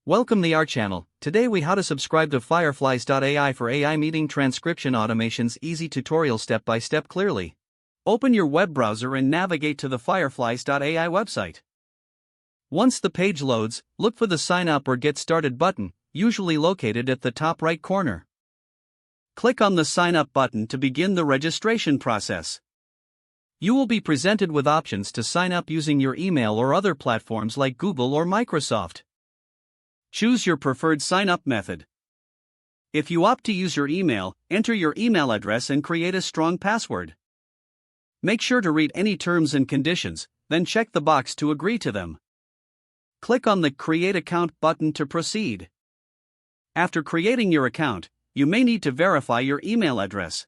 Welcome to our channel. Today we how to subscribe to Fireflies.ai for AI meeting transcription automations. Easy tutorial step by step clearly. Open your web browser and navigate to the Fireflies.ai website. Once the page loads, look for the sign up or get started button, usually located at the top right corner. Click on the sign up button to begin the registration process. You will be presented with options to sign up using your email or other platforms like Google or Microsoft. Choose your preferred sign-up method. If you opt to use your email, enter your email address and create a strong password. Make sure to read any terms and conditions, then check the box to agree to them. Click on the Create Account button to proceed. After creating your account, you may need to verify your email address.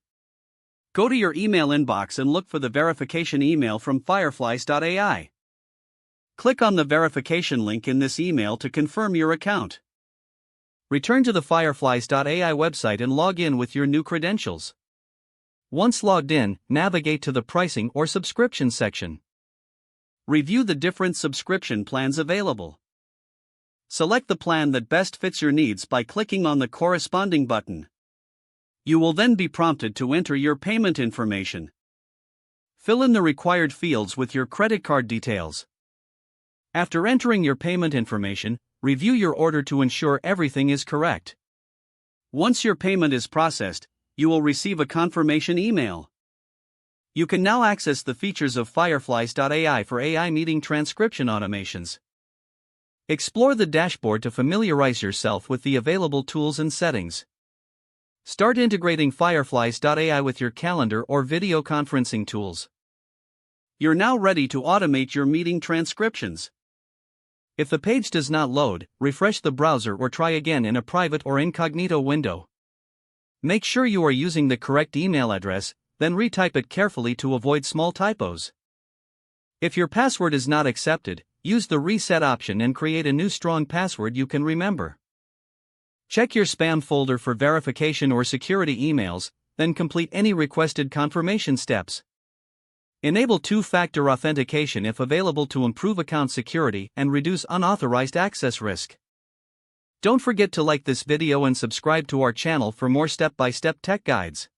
Go to your email inbox and look for the verification email from Fireflies.ai. Click on the verification link in this email to confirm your account. Return to the Fireflies.ai website and log in with your new credentials. Once logged in, navigate to the pricing or subscription section. Review the different subscription plans available. Select the plan that best fits your needs by clicking on the corresponding button. You will then be prompted to enter your payment information. Fill in the required fields with your credit card details. After entering your payment information, review your order to ensure everything is correct. Once your payment is processed, you will receive a confirmation email. You can now access the features of Fireflies.ai for AI meeting transcription automations. Explore the dashboard to familiarize yourself with the available tools and settings. Start integrating Fireflies.ai with your calendar or video conferencing tools. You're now ready to automate your meeting transcriptions. If the page does not load, refresh the browser or try again in a private or incognito window. Make sure you are using the correct email address, then retype it carefully to avoid small typos. If your password is not accepted, use the reset option and create a new strong password you can remember. Check your spam folder for verification or security emails, then complete any requested confirmation steps. Enable two-factor authentication if available to improve account security and reduce unauthorized access risk. Don't forget to like this video and subscribe to our channel for more step-by-step tech guides.